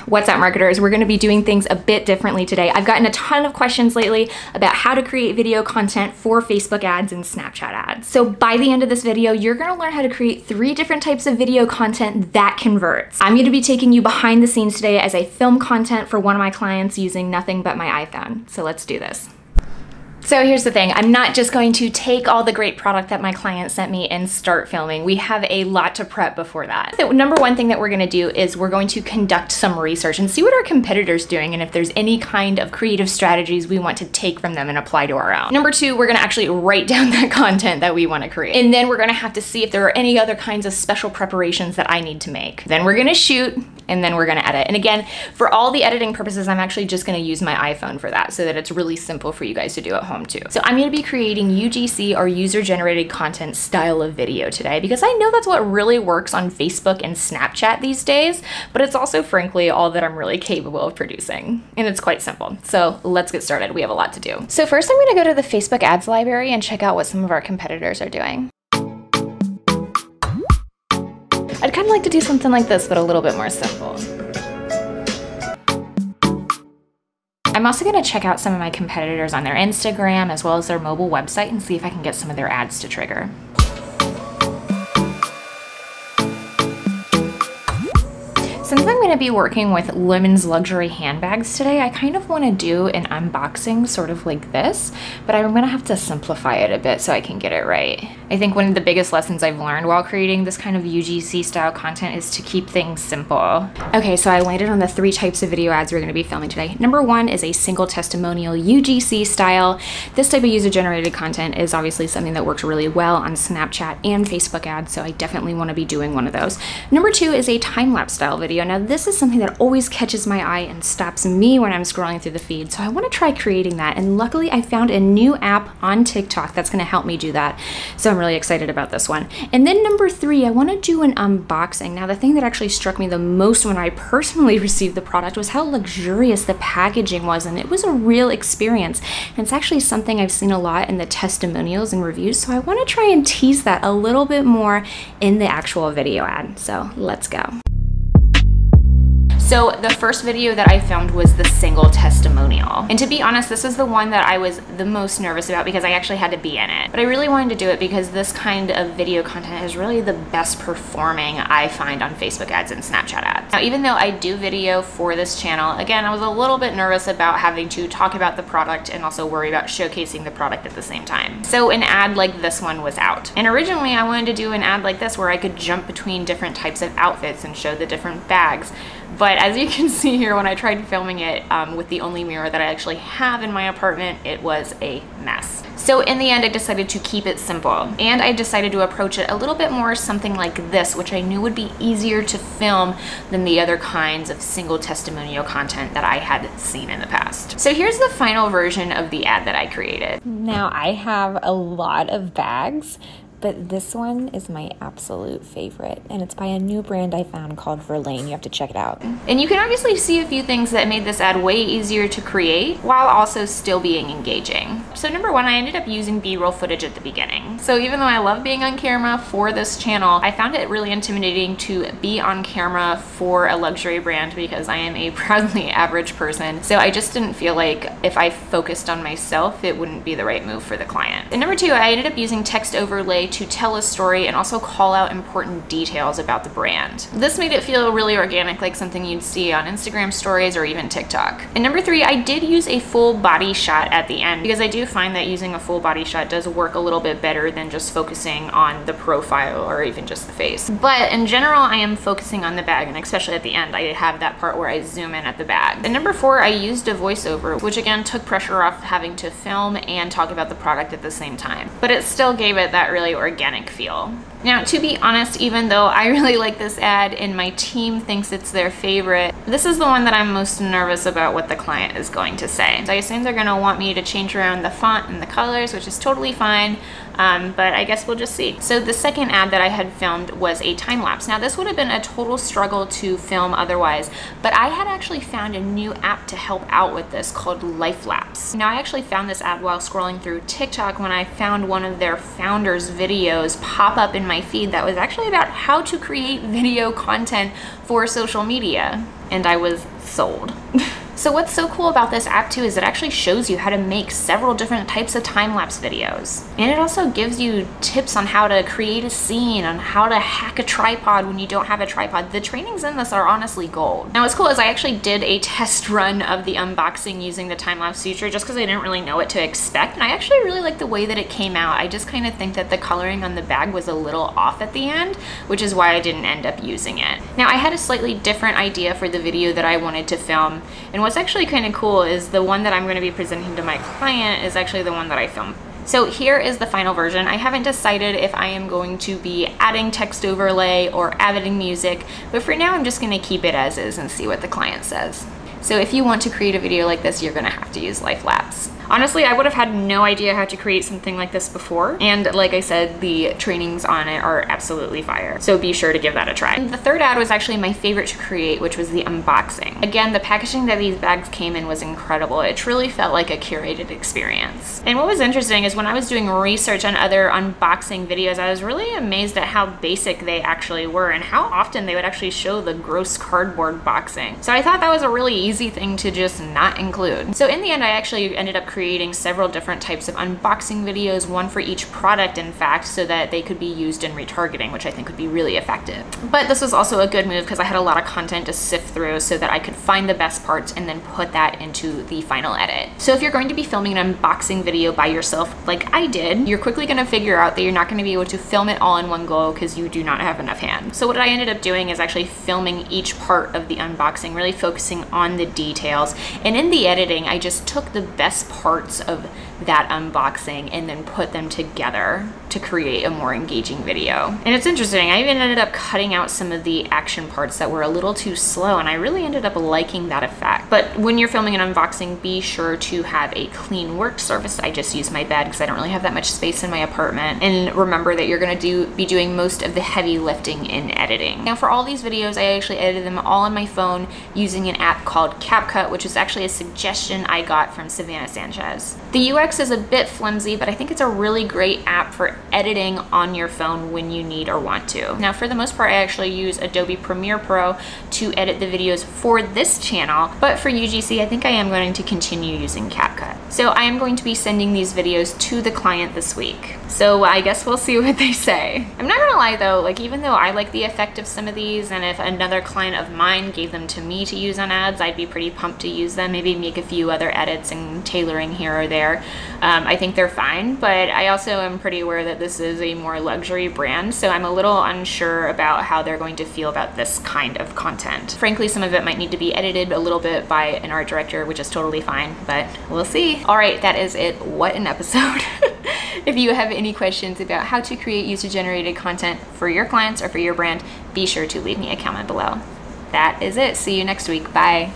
What's up, marketers? We're gonna be doing things a bit differently today. I've gotten a ton of questions lately about how to create video content for Facebook ads and Snapchat ads. So by the end of this video, you're gonna learn how to create 3 different types of video content that converts. I'm gonna be taking you behind the scenes today as I film content for one of my clients using nothing but my iPhone. So let's do this. So here's the thing, I'm not just going to take all the great product that my client sent me and start filming. We have a lot to prep before that. The number one thing that we're gonna do is we're going to conduct some research and see what our competitors are doing and if there's any kind of creative strategies we want to take from them and apply to our own. Number 2, we're gonna actually write down that content that we wanna create. And then we're gonna have to see if there are any other kinds of special preparations that I need to make. Then we're gonna shoot, and then we're gonna edit. And again, for all the editing purposes, I'm actually just gonna use my iPhone for that so that it's really simple for you guys to do at home too. So I'm gonna be creating UGC or user-generated content style of video today because I know that's what really works on Facebook and Snapchat these days, but it's also frankly all that I'm really capable of producing. And it's quite simple. So let's get started. We have a lot to do. So first I'm gonna go to the Facebook ads library and check out what some of our competitors are doing. I'd kind of like to do something like this, but a little bit more simple. I'm also going to check out some of my competitors on their Instagram as well as their mobile website and see if I can get some of their ads to trigger. Since I'm going to be working with women's luxury handbags today, I kind of want to do an unboxing sort of like this, but I'm going to have to simplify it a bit so I can get it right. I think one of the biggest lessons I've learned while creating this kind of UGC style content is to keep things simple. Okay, so I landed on the 3 types of video ads we're going to be filming today. Number 1 is a single testimonial UGC style. This type of user-generated content is obviously something that works really well on Snapchat and Facebook ads, so I definitely want to be doing one of those. Number 2 is a time-lapse style video. Now this is something that always catches my eye and stops me when I'm scrolling through the feed, so I want to try creating that, and luckily I found a new app on TikTok that's going to help me do that, so I'm really excited about this one. And then number 3, I want to do an unboxing. Now the thing that actually struck me the most when I personally received the product was how luxurious the packaging was, and it was a real experience, and it's actually something I've seen a lot in the testimonials and reviews, so I want to try and tease that a little bit more in the actual video ad. So let's go. So the first video that I filmed was the single testimonial. And to be honest, this is the one that I was the most nervous about because I actually had to be in it. But I really wanted to do it because this kind of video content is really the best performing I find on Facebook ads and Snapchat ads. Now, even though I do video for this channel, again, I was a little bit nervous about having to talk about the product and also worry about showcasing the product at the same time. So an ad like this one was out. And originally I wanted to do an ad like this where I could jump between different types of outfits and show the different bags. But as you can see here, when I tried filming it with the only mirror that I actually have in my apartment, it was a mess. So in the end, I decided to keep it simple. And I decided to approach it a little bit more something like this, which I knew would be easier to film than the other kinds of single testimonial content that I had seen in the past. So here's the final version of the ad that I created. Now I have a lot of bags, but this one is my absolute favorite, and it's by a new brand I found called Verlaine. You have to check it out. And you can obviously see a few things that made this ad way easier to create while also still being engaging. So number 1, I ended up using B-roll footage at the beginning. So even though I love being on camera for this channel, I found it really intimidating to be on camera for a luxury brand because I am a proudly average person. So I just didn't feel like if I focused on myself, it wouldn't be the right move for the client. And number 2, I ended up using text overlay to tell a story and also call out important details about the brand. This made it feel really organic, like something you'd see on Instagram stories or even TikTok. And number 3, I did use a full body shot at the end because I do find that using a full body shot does work a little bit better than just focusing on the profile or even just the face. But in general, I am focusing on the bag, and especially at the end, I have that part where I zoom in at the bag. And number 4, I used a voiceover, which again took pressure off having to film and talk about the product at the same time. But it still gave it that really organic feel. Now, to be honest, even though I really like this ad and my team thinks it's their favorite, this is the one that I'm most nervous about what the client is going to say. So I assume they're going to want me to change around the font and the colors, which is totally fine, but I guess we'll just see. So the second ad that I had filmed was a time lapse. Now this would have been a total struggle to film otherwise, but I had actually found a new app to help out with this called LifeLapse. Now I actually found this ad while scrolling through TikTok when I found one of their founders' videos pop up in my feed that was actually about how to create video content for social media, and I was sold. So what's so cool about this app too is it actually shows you how to make several different types of time-lapse videos. And it also gives you tips on how to create a scene, on how to hack a tripod when you don't have a tripod. The trainings in this are honestly gold. Now what's cool is I actually did a test run of the unboxing using the time-lapse feature just because I didn't really know what to expect. And I actually really like the way that it came out. I just kind of think that the coloring on the bag was a little off at the end, which is why I didn't end up using it. Now I had a slightly different idea for the video that I wanted to film. And what's actually kind of cool is the one that I'm going to be presenting to my client is actually the one that I filmed. So here is the final version. I haven't decided if I am going to be adding text overlay or adding music, but for now I'm just going to keep it as is and see what the client says. So if you want to create a video like this, you're going to have to use LifeLapse. Honestly, I would have had no idea how to create something like this before. And like I said, the trainings on it are absolutely fire. So be sure to give that a try. And the third ad was actually my favorite to create, which was the unboxing. Again, the packaging that these bags came in was incredible. It truly felt like a curated experience. And what was interesting is when I was doing research on other unboxing videos, I was really amazed at how basic they actually were and how often they would actually show the gross cardboard boxing. So I thought that was a really easy thing to just not include. So in the end, I actually ended up creating several different types of unboxing videos, one for each product in fact, so that they could be used in retargeting, which I think would be really effective. But this was also a good move because I had a lot of content to sift through so that I could find the best parts and then put that into the final edit. So if you're going to be filming an unboxing video by yourself like I did, you're quickly going to figure out that you're not going to be able to film it all in one go because you do not have enough hands. So what I ended up doing is actually filming each part of the unboxing, really focusing on the details. And in the editing, I just took the best parts of that unboxing and then put them together to create a more engaging video. And it's interesting, I even ended up cutting out some of the action parts that were a little too slow, and I really ended up liking that effect. But when you're filming an unboxing, be sure to have a clean work surface. I just use my bed because I don't really have that much space in my apartment. And remember that you're gonna be doing most of the heavy lifting in editing. Now for all these videos, I actually edited them all on my phone using an app called CapCut, which is actually a suggestion I got from Savannah Sanchez. The UX is a bit flimsy, but I think it's a really great app for editing on your phone when you need or want to. Now for the most part, I actually use Adobe Premiere Pro to edit the videos for this channel, but for UGC, I think I am going to continue using CapCut. So I am going to be sending these videos to the client this week. So I guess we'll see what they say. I'm not gonna lie though, like even though I like the effect of some of these, and if another client of mine gave them to me to use on ads, I'd be pretty pumped to use them, maybe make a few other edits and tailoring here or there. I think they're fine, but I also am pretty aware that this is a more luxury brand, so I'm a little unsure about how they're going to feel about this kind of content. Frankly, some of it might need to be edited a little bit by an art director, which is totally fine, but we'll see. All right, that is it. What an episode. If you have any questions about how to create user-generated content for your clients or for your brand, be sure to leave me a comment below. That is it. See you next week. Bye.